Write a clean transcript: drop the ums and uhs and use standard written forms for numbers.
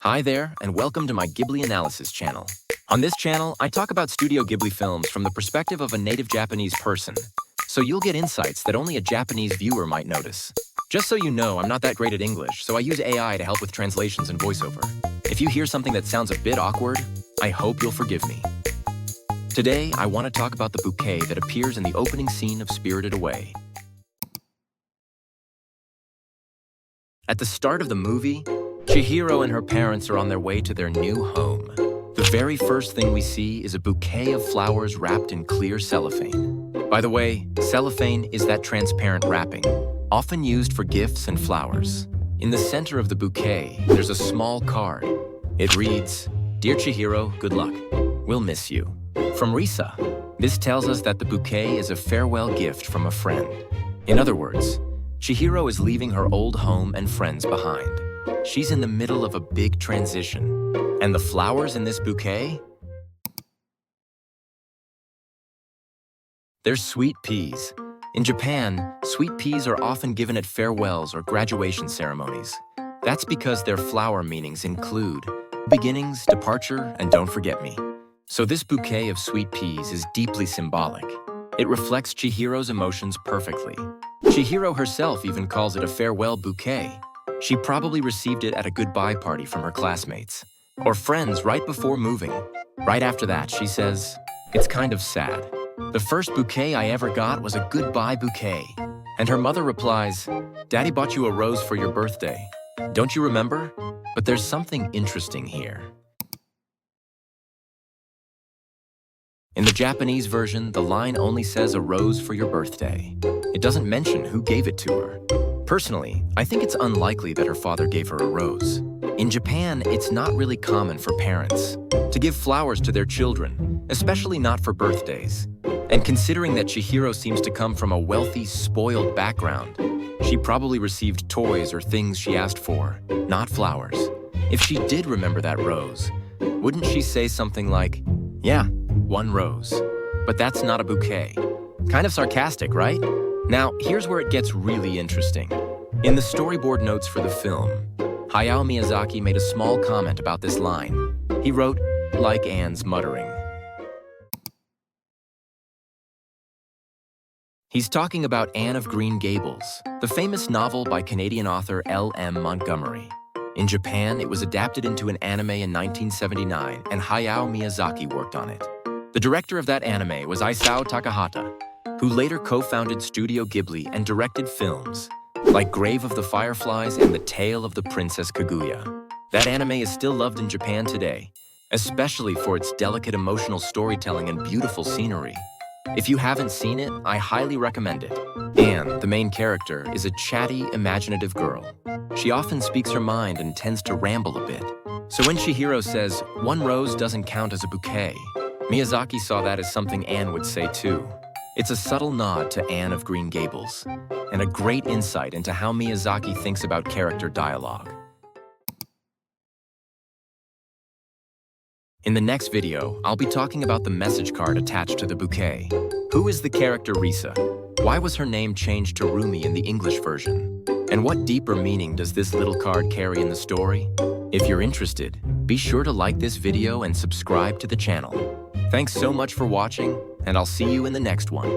Hi there, and welcome to my Ghibli Analysis channel. On this channel, I talk about Studio Ghibli films from the perspective of a native Japanese person, so you'll get insights that only a Japanese viewer might notice. Just so you know, I'm not that great at English, so I use AI to help with translations and voiceover. If you hear something that sounds a bit awkward, I hope you'll forgive me. Today, I want to talk about the bouquet that appears in the opening scene of Spirited Away. At the start of the movie, Chihiro and her parents are on their way to their new home. The very first thing we see is a bouquet of flowers wrapped in clear cellophane. By the way, cellophane is that transparent wrapping, often used for gifts and flowers. In the center of the bouquet, there's a small card. It reads, "Dear Chihiro, good luck. We'll miss you." From Risa. This tells us that the bouquet is a farewell gift from a friend. In other words, Chihiro is leaving her old home and friends behind. She's in the middle of a big transition. And the flowers in this bouquet? They're sweet peas. In Japan, sweet peas are often given at farewells or graduation ceremonies. That's because their flower meanings include beginnings, departure, and don't forget me. So this bouquet of sweet peas is deeply symbolic. It reflects Chihiro's emotions perfectly. Chihiro herself even calls it a farewell bouquet. She probably received it at a goodbye party from her classmates or friends right before moving. Right after that, she says, "It's kind of sad. The first bouquet I ever got was a goodbye bouquet." And her mother replies, "Daddy bought you a rose for your birthday. Don't you remember?" But there's something interesting here. In the Japanese version, the line only says "a rose for your birthday." It doesn't mention who gave it to her. Personally, I think it's unlikely that her father gave her a rose. In Japan, it's not really common for parents to give flowers to their children, especially not for birthdays. And considering that Chihiro seems to come from a wealthy, spoiled background, she probably received toys or things she asked for, not flowers. If she did remember that rose, wouldn't she say something like, "Yeah, one rose." But that's not a bouquet. Kind of sarcastic, right? Now, here's where it gets really interesting. In the storyboard notes for the film, Hayao Miyazaki made a small comment about this line. He wrote, "like Anne's muttering." He's talking about Anne of Green Gables, the famous novel by Canadian author L.M. Montgomery. In Japan, it was adapted into an anime in 1979, and Hayao Miyazaki worked on it. The director of that anime was Isao Takahata, who later co-founded Studio Ghibli and directed films like Grave of the Fireflies and The Tale of the Princess Kaguya. That anime is still loved in Japan today, especially for its delicate emotional storytelling and beautiful scenery. If you haven't seen it, I highly recommend it. Anne, the main character, is a chatty, imaginative girl. She often speaks her mind and tends to ramble a bit. So when Chihiro says, "one rose doesn't count as a bouquet," Miyazaki saw that as something Anne would say too. It's a subtle nod to Anne of Green Gables, and a great insight into how Miyazaki thinks about character dialogue. In the next video, I'll be talking about the message card attached to the bouquet. Who is the character Risa? Why was her name changed to Rumi in the English version? And what deeper meaning does this little card carry in the story? If you're interested, be sure to like this video and subscribe to the channel. Thanks so much for watching, and I'll see you in the next one.